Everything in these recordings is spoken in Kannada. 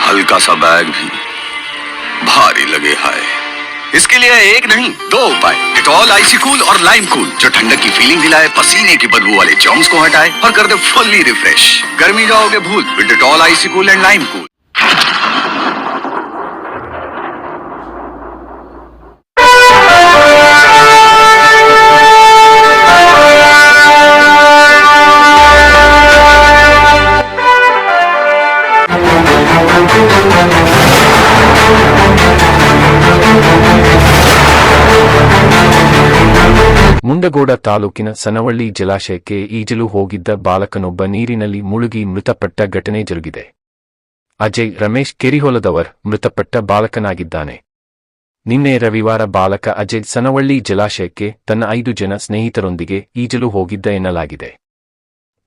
हल्का सा बैग भी भारी लगे हाय। इसके लिए एक नहीं 2 उपाय, डेटॉल आइसी कूल और लाइम कूल, जो ठंडक की फीलिंग दिलाए, पसीने की बदबू वाले जर्म्स को हटाए और कर दे फुल्ली रिफ्रेश। गर्मी जाओगे भूल with Dettol icy cool and lime cool. Mundgod ತಾಲೂಕಿನ ಸನವಳ್ಳಿ ಜಲಾಶಯಕ್ಕೆ ಈಜಲು ಹೋಗಿದ್ದ ಬಾಲಕನೊಬ್ಬ ನೀರಿನಲ್ಲಿ ಮುಳುಗಿ ಮೃತಪಟ್ಟ ಘಟನೆ ಜರುಗಿದೆ. ಅಜಯ್ ರಮೇಶ್ ಕೆರಿಹೊಲದವರ್ ಮೃತಪಟ್ಟ ಬಾಲಕನಾಗಿದ್ದಾನೆ. ನಿನ್ನೆ ರವಿವಾರ ಬಾಲಕ ಅಜಯ್ ಸನವಳ್ಳಿ ಜಲಾಶಯಕ್ಕೆ ತನ್ನ 5 ಜನ ಸ್ನೇಹಿತರೊಂದಿಗೆ ಈಜಲು ಹೋಗಿದ್ದ ಎನ್ನಲಾಗಿದೆ.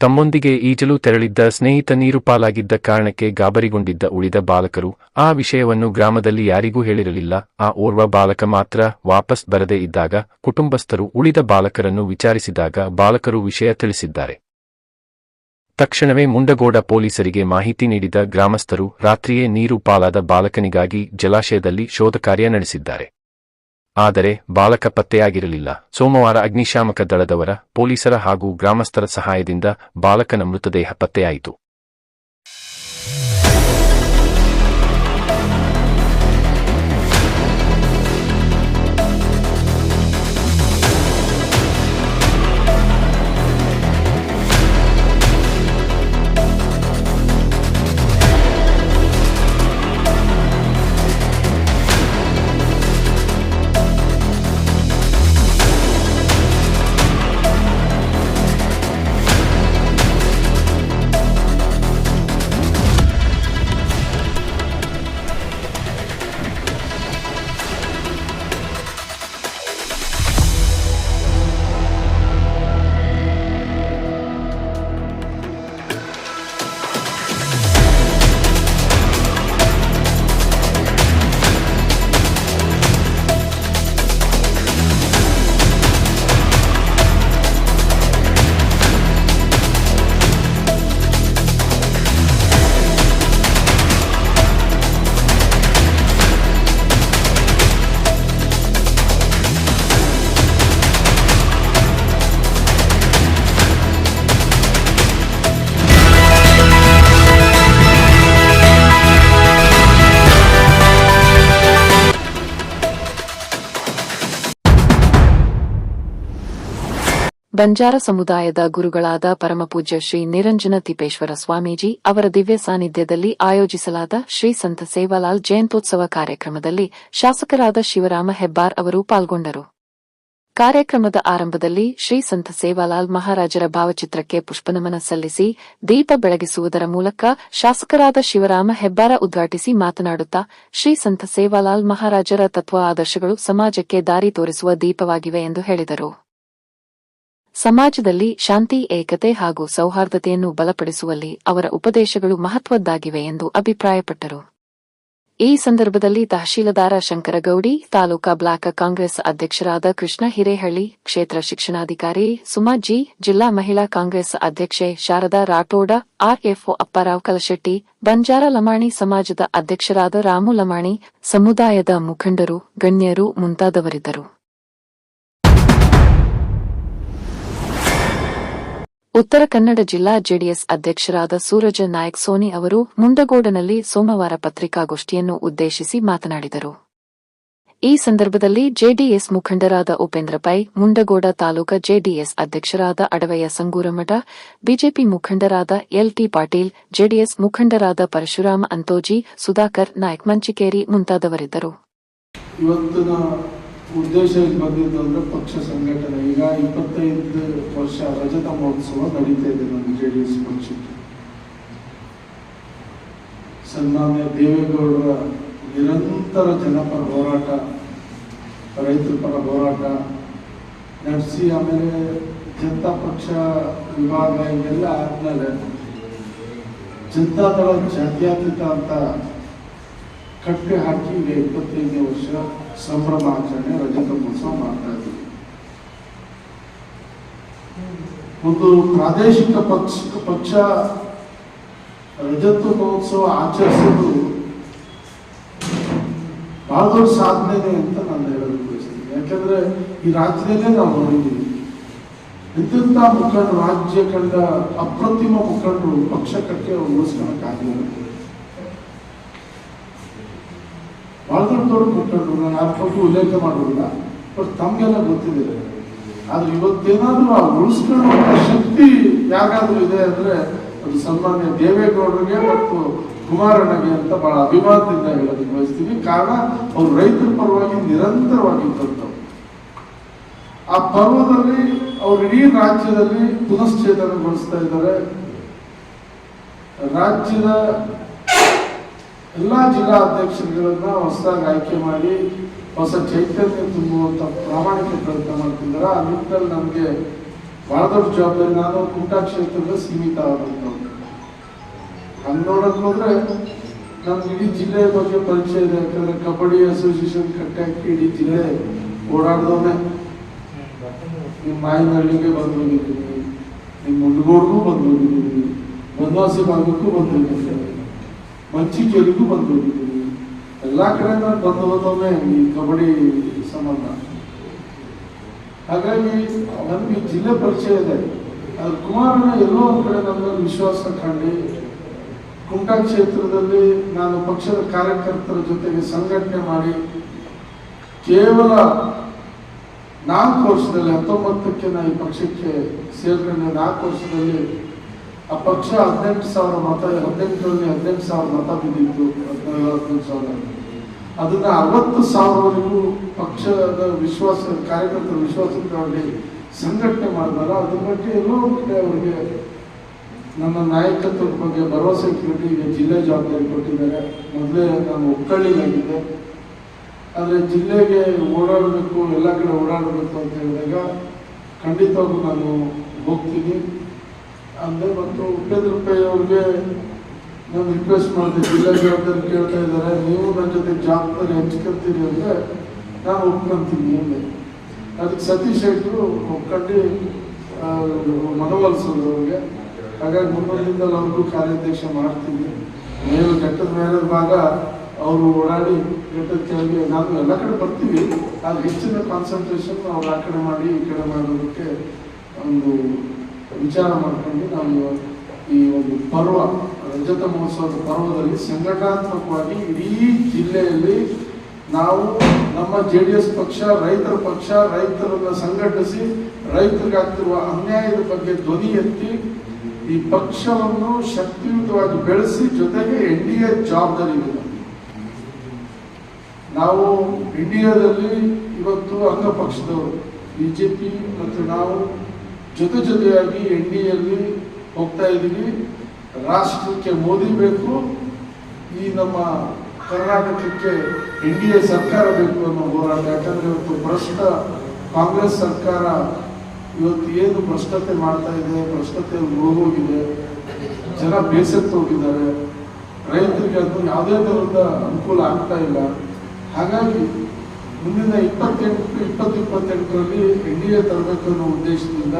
ತಮ್ಮೊಂದಿಗೆ ಈಜಲು ತೆರಳಿದ್ದ ಸ್ನೇಹಿತ ನೀರು ಪಾಲಾಗಿದ್ದ ಕಾರಣಕ್ಕೆ ಗಾಬರಿಗೊಂಡಿದ್ದ ಉಳಿದ ಬಾಲಕರು ಆ ವಿಷಯವನ್ನು ಗ್ರಾಮದಲ್ಲಿ ಯಾರಿಗೂ ಹೇಳಿರಲಿಲ್ಲ. ಆ ಓರ್ವ ಬಾಲಕ ಮಾತ್ರ ವಾಪಸ್ ಬರದೇ ಇದ್ದಾಗ ಕುಟುಂಬಸ್ಥರು ಉಳಿದ ಬಾಲಕರನ್ನು ವಿಚಾರಿಸಿದಾಗ ಬಾಲಕರು ವಿಷಯ ತಿಳಿಸಿದ್ದಾರೆ. ತಕ್ಷಣವೇ ಮುಂಡಗೋಡ ಪೊಲೀಸರಿಗೆ ಮಾಹಿತಿ ನೀಡಿದ ಗ್ರಾಮಸ್ಥರು ರಾತ್ರಿಯೇ ನೀರು ಪಾಲಾದ ಬಾಲಕನಿಗಾಗಿ ಜಲಾಶಯದಲ್ಲಿ ಶೋಧ ಕಾರ್ಯ ನಡೆಸಿದ್ದಾರೆ. ಆದರೆ ಬಾಲಕ ಪತ್ತೆಯಾಗಿರಲಿಲ್ಲ. ಸೋಮವಾರ ಅಗ್ನಿಶಾಮಕ ದಳದವರ, ಪೊಲೀಸರ ಹಾಗೂ ಗ್ರಾಮಸ್ಥರ ಸಹಾಯದಿಂದ ಬಾಲಕನ ಮೃತದೇಹ ಪತ್ತೆಯಾಯಿತು. ಬಂಜಾರ ಸಮುದಾಯದ ಗುರುಗಳಾದ ಪರಮಪೂಜ್ಯ ಶ್ರೀ ನಿರಂಜನ ತಿಪ್ಪೇಶ್ವರ ಸ್ವಾಮೀಜಿ ಅವರ ದಿವ್ಯ ಸಾನ್ನಿಧ್ಯದಲ್ಲಿ ಆಯೋಜಿಸಲಾದ ಶ್ರೀ ಸಂತ ಸೇವಾಲಾಲ್ ಜಯಂತ್ಯೋತ್ಸವ ಕಾರ್ಯಕ್ರಮದಲ್ಲಿ ಶಾಸಕರಾದ ಶಿವರಾಮ ಹೆಬ್ಬಾರ್ ಅವರು ಪಾಲ್ಗೊಂಡರು. ಕಾರ್ಯಕ್ರಮದ ಆರಂಭದಲ್ಲಿ ಶ್ರೀ ಸಂತ ಸೇವಾಲಾಲ್ ಮಹಾರಾಜರ ಭಾವಚಿತ್ರಕ್ಕೆ ಪುಷ್ಪನಮನ ಸಲ್ಲಿಸಿ ದೀಪ ಬೆಳಗಿಸುವುದರ ಮೂಲಕ ಶಾಸಕರಾದ ಶಿವರಾಮ ಹೆಬ್ಬಾರ ಉದ್ಘಾಟಿಸಿ ಮಾತನಾಡುತ್ತಾ, ಶ್ರೀ ಸಂತ ಸೇವಾಲಾಲ್ ಮಹಾರಾಜರ ತತ್ವ ಆದರ್ಶಗಳು ಸಮಾಜಕ್ಕೆ ದಾರಿ ತೋರಿಸುವ ದೀಪವಾಗಿವೆ ಎಂದು ಹೇಳಿದರು. ಸಮಾಜದಲ್ಲಿ ಶಾಂತಿ, ಏಕತೆ ಹಾಗೂ ಸೌಹಾರ್ದತೆಯನ್ನು ಬಲಪಡಿಸುವಲ್ಲಿ ಅವರ ಉಪದೇಶಗಳು ಮಹತ್ವದ್ದಾಗಿವೆ ಎಂದು ಅಭಿಪ್ರಾಯಪಟ್ಟರು. ಈ ಸಂದರ್ಭದಲ್ಲಿ ತಹಶೀಲದಾರ ಶಂಕರಗೌಡಿ, ತಾಲೂಕಾ ಬ್ಲಾಕ್ ಕಾಂಗ್ರೆಸ್ ಅಧ್ಯಕ್ಷರಾದ ಕೃಷ್ಣ ಹಿರೇಹಳ್ಳಿ, ಕ್ಷೇತ್ರ ಶಿಕ್ಷಣಾಧಿಕಾರಿ ಸುಮಾ ಜಿ, ಜಿಲ್ಲಾ ಮಹಿಳಾ ಕಾಂಗ್ರೆಸ್ ಅಧ್ಯಕ್ಷೆ ಶಾರದಾ ರಾಠೋಡ, ಆರ್ಎಫ್ಒ ಅಪ್ಪಾರಾವ್ ಕಲಶೆಟ್ಟಿ, ಬಂಜಾರ ಲಮಾಣಿ ಸಮಾಜದ ಅಧ್ಯಕ್ಷರಾದ ರಾಮು ಲಮಾಣಿ, ಸಮುದಾಯದ ಮುಖಂಡರು, ಗಣ್ಯರು ಮುಂತಾದವರಿದ್ದರು. ಉತ್ತರ ಕನ್ನಡ ಜಿಲ್ಲಾ ಜೆಡಿಎಸ್ ಅಧ್ಯಕ್ಷರಾದ ಸೂರಜ ನಾಯಕ್ ಸೋನಿ ಅವರು ಮುಂಡಗೋಡನಲ್ಲಿ ಸೋಮವಾರ ಪತ್ರಿಕಾಗೋಷ್ಠಿಯನ್ನು ಉದ್ದೇಶಿಸಿ ಮಾತನಾಡಿದರು. ಈ ಸಂದರ್ಭದಲ್ಲಿ ಜೆಡಿಎಸ್ ಮುಖಂಡರಾದ ಉಪೇಂದ್ರ ಪೈ, ಮುಂಡಗೋಡ ತಾಲೂಕಾ ಜೆಡಿಎಸ್ ಅಧ್ಯಕ್ಷರಾದ ಅಡವಯ್ಯ ಸಂಗೂರಮಠ, ಬಿಜೆಪಿ ಮುಖಂಡರಾದ ಎಲ್ಟಿ ಪಾಟೀಲ್, ಜೆಡಿಎಸ್ ಮುಖಂಡರಾದ ಪರಶುರಾಮ ಅಂತೋಜಿ, ಸುಧಾಕರ್ ನಾಯ್ಕ್ ಮಂಚಿಕೇರಿ ಮುಂತಾದವರಿದ್ದರು. ಉದ್ದೇಶ ಬಂದಿದ್ದಂದ್ರೆ ಪಕ್ಷ ಸಂಘಟನೆ. ಈಗ 25 ವರ್ಷ ರಜತ ಮಹೋತ್ಸವ ನಡೀತಾ ಇದೆ ನಮ್ಮ ಜೆಡಿಎಸ್ ಪಕ್ಷಕ್ಕೆ. ಸನ್ಮಾನ್ಯ ದೇವೇಗೌಡರ ನಿರಂತರ ಜನಪರ ಹೋರಾಟ, ರೈತರ ಪರ ಹೋರಾಟ ನಡೆಸಿ ಆಮೇಲೆ ಜನತಾ ಪಕ್ಷ ವಿಭಾಗ ಇವೆಲ್ಲ ಆದ್ಮೇಲೆ ಜನತಾದಳ ಜಾತ್ಯತೀತ ಅಂತ ಕಟ್ಟೆ ಹಾಕಿ ಈಗ 25ನೇ ವರ್ಷ ಸಂಭ್ರಮ ಆಚರಣೆ, ರಜತ ಮಹೋತ್ಸವ ಮಾಡ್ತಾ ಇದ್ದೀವಿ. ಒಂದು ಪ್ರಾದೇಶಿಕ ಪಕ್ಷ ರಜತ ಮಹೋತ್ಸವ ಆಚರಿಸೋದು ಬಹಳ ದೊಡ್ಡ ಸಾಧನೆ ಅಂತ ನಾನು ಹೇಳಲು ಬಯಸ್ತೀನಿ. ಯಾಕಂದ್ರೆ ಈ ರಾಜ್ಯದಲ್ಲೇ ನಾವು ನೋಡಿದ್ದೀವಿ ಎಂತೆಂಥ ಮುಖಂಡರು, ರಾಜ್ಯ ಕಂಡ ಅಪ್ರತಿಮ ಮುಖಂಡರು ಪಕ್ಷ ಕಟ್ಟೆ ಉಳಿಸ್ಕೊಳಕ್ಕಾಗಲಿಲ್ಲ. ಬಹಳ ದೊಡ್ಡ ಮುಖಂಡರು, ನಾನು ಯಾರ ಬಗ್ಗೆ ಉಲ್ಲೇಖ ಮಾಡೋದಿಲ್ಲ, ಬಟ್ ತಮ್ಗೆಲ್ಲ ಗೊತ್ತಿದೆ. ಆದ್ರೆ ಇವತ್ತೇನಾದ್ರೂ ಆ ಉಳಿಸ್ಕೊಳ್ಳುವಂತ ಶಕ್ತಿ ಯಾರಾದ್ರೂ ಇದೆ ಅಂದ್ರೆ ಅದು ಸನ್ಮಾನ್ಯ ದೇವೇಗೌಡರಿಗೆ ಮತ್ತು ಕುಮಾರಣ್ಣಗೆ ಅಂತ ಬಹಳ ಅಭಿಮಾನದಿಂದ ಹೇಳೋದಕ್ಕೆ ಬಯಸ್ತೀವಿ. ಕಾರಣ ಅವ್ರು ರೈತರ ಪರವಾಗಿ ನಿರಂತರವಾಗಿದ್ದಂಥವ್ರು. ಆ ಪರ್ವದಲ್ಲಿ ಅವರು ಇಡೀ ರಾಜ್ಯದಲ್ಲಿ ಪುನಶ್ಚೇತನಗೊಳಿಸ್ತಾ ಇದ್ದಾರೆ. ರಾಜ್ಯದ ಎಲ್ಲಾ ಜಿಲ್ಲಾ ಅಧ್ಯಕ್ಷರುಗಳನ್ನ ಹೊಸದಾಗಿ ಆಯ್ಕೆ ಮಾಡಿ ಹೊಸ ಚೈತನ್ಯ ತುಂಬುವಂತ ಪ್ರಾಮಾಣಿಕ ಪ್ರಯತ್ನ ಮಾಡ್ತಿದ್ದಾರೆ. ಆ ನಿಟ್ಟಿನಲ್ಲಿ ನಮಗೆ ಬಹಳ ದೊಡ್ಡ ಜವಾಬ್ದಾರಿ. ನಾನು ಕುಮಟಾ ಕ್ಷೇತ್ರದ ಸೀಮಿತ ಆದಂಥವ್ರು. ಹಂಗೆ ನೋಡಕ್ ಹೋದ್ರೆ ನಮ್ಗೆ ಇಡೀ ಜಿಲ್ಲೆಯ ಬಗ್ಗೆ ಪರಿಚಯ ಇದೆ. ಯಾಕಂದ್ರೆ ಕಬಡ್ಡಿ ಅಸೋಸಿಯೇಷನ್ ಕಟ್ಟಾಕಿ ಇಡೀ ಜಿಲ್ಲೆ ಓಡಾಡ್ದವನೇ. ನಿಮ್ಮ ಮಾಯನಹಳ್ಳಿಗೆ ಬಂದು ಹೋಗಿದ್ದೀನಿ, ನಿಮ್ಮ ಮುಂಡಗೋಡ್ಗೂ ಬಂದು ಹೋಗಿದ್ದೀನಿ, ಬನವಾಸಿ ಭಾಗಕ್ಕೂ ಬಂದು ಹೋಗಿದ್ದೀನಿ, ಮಂಚಿಕೇರಿಗೂ ಬಂದು ಹೋಗಿದ್ದೀನಿ. ಎಲ್ಲಾ ಕಡೆ ನಾನು ಬಂದು ಹೋದವನೇ ಈ ಕಬಡ್ಡಿ ಸಂಬಂಧ. ಹಾಗಾಗಿ ನಮ್ಗೆ ಈ ಜಿಲ್ಲೆ ಪರಿಚಯ ಇದೆ. ಅದ್ರ ಕುಮಾರಣ್ಣ ಎಲ್ಲೋ ಒಂದ್ ಕಡೆ ನನ್ನ ವಿಶ್ವಾಸ ಕಂಡು ಕುಮಟಾ ಕ್ಷೇತ್ರದಲ್ಲಿ ನಾನು ಪಕ್ಷದ ಕಾರ್ಯಕರ್ತರ ಜೊತೆಗೆ ಸಂಘಟನೆ ಮಾಡಿ ಕೇವಲ 4 ವರ್ಷದಲ್ಲಿ 19ಕ್ಕೆ ನಾನು ಈ ಪಕ್ಷಕ್ಕೆ ಸೇರ್ಕೊಂಡೆ. 4 ವರ್ಷದಲ್ಲಿ ಆ ಪಕ್ಷ 18,000 ಮತ, 18ರಲ್ಲಿ 18,000 ಮತ ಬಿದ್ದಿತ್ತು. 18,000 ಅದನ್ನ 60,000ವರೆಗೂ ಪಕ್ಷದ ವಿಶ್ವಾಸ, ಕಾರ್ಯಕರ್ತರ ವಿಶ್ವಾಸಕ್ಕೆ ಸಂಘಟನೆ ಮಾಡಿದಾಗ ಅದ್ರ ಬಗ್ಗೆ ಎಲ್ಲೋ ಕಡೆ ಅವರಿಗೆ ನನ್ನ ನಾಯಕತ್ವದ ಬಗ್ಗೆ ಭರವಸೆ ಇಟ್ಬಿಟ್ಟು ಈಗ ಜಿಲ್ಲೆ ಜವಾಬ್ದಾರಿ ಕೊಟ್ಟಿದ್ದಾರೆ. ಮೊದಲೇ ನಾನು ಒಕ್ಕಳಿಗಾಗಿದ್ದೆ, ಆದರೆ ಜಿಲ್ಲೆಗೆ ಓಡಾಡಬೇಕು, ಎಲ್ಲ ಕಡೆ ಓಡಾಡಬೇಕು ಅಂತ ಹೇಳಿದಾಗ ಖಂಡಿತವಾಗೂ ನಾನು ಹೋಗ್ತೀನಿ ಅಂದೆ. ಮತ್ತು ಉಪೇಂದ್ರ ಪೈ ಅವ್ರಿಗೆ ನಾನು ರಿಕ್ವೆಸ್ಟ್ ಮಾಡಿದೆ, ಜಿಲ್ಲಾ ಜವಾಬ್ದಾರಿ ಕೇಳ್ತಾ ಇದ್ದಾರೆ, ನೀವು ನನ್ನ ಜೊತೆ ಜವಾಬ್ದಾರಿ ಹಂಚ್ಕೊಳ್ತೀರಿ ಅಂದರೆ ನಾನು ಒಪ್ಕೊಂತೀನಿ ಅಂದೆ. ಅದಕ್ಕೆ ಸತೀಶ್ ಶೆಟ್ಟರು ಒಪ್ಕೊಂಡು ಮನವೊಲಿಸೋದು ಅವ್ರಿಗೆ. ಹಾಗಾಗಿ ಮುಂದಿನಿಂದಲೂ ಅವ್ರಿಗೂ ಕಾರ್ಯಾಧ್ಯಕ್ಷ ಮಾಡ್ತೀನಿ. ಮೇಲೆ ಘಟ್ಟದ ಮೇಲೆ ಭಾಗ ಅವರು ಓಡಾಡಿ ಘಟ್ಟದ ಕೆಳಗೆ ನಾನು ಎಲ್ಲ ಕಡೆ ಬರ್ತೀವಿ, ಆದ್ರೆ ಹೆಚ್ಚಿನ ಕಾನ್ಸಂಟ್ರೇಷನ್ ಅವ್ರು ಆ ಕಡೆ ಮಾಡಿ ಈ ಕಡೆ ಮಾಡೋದಕ್ಕೆ ಒಂದು ವಿಚಾರ ಮಾಡ್ಕೊಂಡು ನಾವು ಈ ಒಂದು ಪರ್ವ, ರಜತ ಮಹೋತ್ಸವದ ಪರ್ವದಲ್ಲಿ ಸಂಘಟನಾತ್ಮಕವಾಗಿ ಇಡೀ ಜಿಲ್ಲೆಯಲ್ಲಿ ನಾವು ನಮ್ಮ JDS ಪಕ್ಷ, ರೈತರ ಪಕ್ಷ, ರೈತರನ್ನ ಸಂಘಟಿಸಿ ರೈತರಿಗಾಗ್ತಿರುವ ಅನ್ಯಾಯದ ಬಗ್ಗೆ ಧ್ವನಿ ಎತ್ತಿ ಈ ಪಕ್ಷವನ್ನು ಶಕ್ತಿಯುತವಾಗಿ ಬೆಳೆಸಿ, ಜೊತೆಗೆ NDA ಜವಾಬ್ದಾರಿ ಇದೆ. ನಾವು ಇಂಡಿಯಾದಲ್ಲಿ ಇವತ್ತು ಅಂಗ ಪಕ್ಷದವರು BJP ಮತ್ತು ನಾವು ಜೊತೆಯಾಗಿ NDAಯಲ್ಲಿ ಹೋಗ್ತಾ ಇದ್ದೀವಿ. ರಾಷ್ಟ್ರಕ್ಕೆ ಮೋದಿ ಬೇಕು, ಈ ನಮ್ಮ ಕರ್ನಾಟಕಕ್ಕೆ NDA ಸರ್ಕಾರ ಬೇಕು ಅನ್ನೋ ಹೋರಾಟ. ಯಾಕಂದ್ರೆ ಇವತ್ತು ಭ್ರಷ್ಟ ಕಾಂಗ್ರೆಸ್ ಸರ್ಕಾರ ಇವತ್ತು ಏನು ಭ್ರಷ್ಟತೆ ಮಾಡ್ತಾ ಇದೆ, ಭ್ರಷ್ಟತೆ ಹೋಗಿದೆ, ಜನ ಬೇಸತ್ತು ಹೋಗಿದ್ದಾರೆ, ರೈತರಿಗೆ ಅದು ಯಾವುದೇ ತರಹದ ಅನುಕೂಲ ಆಗ್ತಾ ಇಲ್ಲ. ಹಾಗಾಗಿ ಮುಂದಿನ 2028ರಲ್ಲಿ NDA ತರಬೇಕು ಅನ್ನೋ ಉದ್ದೇಶದಿಂದ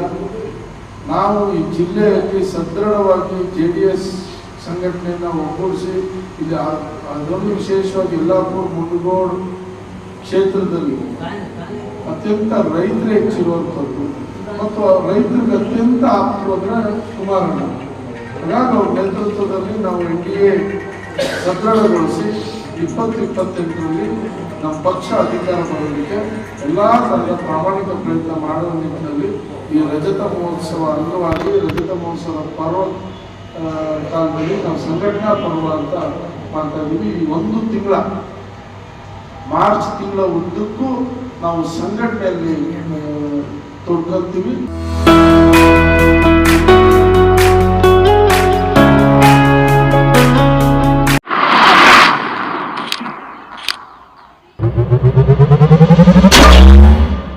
ನಾವು ಈ ಜಿಲ್ಲೆಯಲ್ಲಿ ಸದೃಢವಾಗಿ JDS ಸಂಘಟನೆಯನ್ನು ಒಗ್ಗೂಡಿಸಿ, ಇಲ್ಲಿ ಅದೊಂದು ವಿಶೇಷವಾಗಿ ಯಲ್ಲಾಪುರ, ಮುಂಡಗೋಡು ಕ್ಷೇತ್ರದಲ್ಲಿ ಅತ್ಯಂತ ರೈತರೇ ಹೆಚ್ಚಿರುವಂಥದ್ದು ಮತ್ತು ರೈತರಿಗೆ ಅತ್ಯಂತ ಆಪ್ತರು ಅಂದ್ರೆ ಕುಮಾರಣ್ಣ. ಹಾಗಾಗಿ ಅವ್ರ ನೇತೃತ್ವದಲ್ಲಿ ನಾವು NDA ಸದೃಢಗೊಳಿಸಿ 2028ರಲ್ಲಿ ನಮ್ಮ ಪಕ್ಷ ಅಧಿಕಾರ ಬರೋದಕ್ಕೆ ಎಲ್ಲ ತರಹದ ಪ್ರಾಮಾಣಿಕ ಪ್ರಯತ್ನ ಮಾಡುವ ನಿಟ್ಟಿನಲ್ಲಿ ಈ ರಜತ ಮಹೋತ್ಸವ ಅಂಗವಾಗಿ ರಜತ ಮಹೋತ್ಸವದ ಪರ್ವ ಕಾಲದಲ್ಲಿ ನಾವು ಸಂಘಟನಾ ಪರ್ವ ಅಂತ ಮಾಡ್ತಾ ಇದ್ದೀವಿ. ಈ 1 ತಿಂಗಳ ಮಾರ್ಚ್ ತಿಂಗಳ ಉದ್ದಕ್ಕೂ ನಾವು ಸಂಘಟನೆಯಲ್ಲಿ ತೊಡ್ಕೊಳ್ತೀವಿ.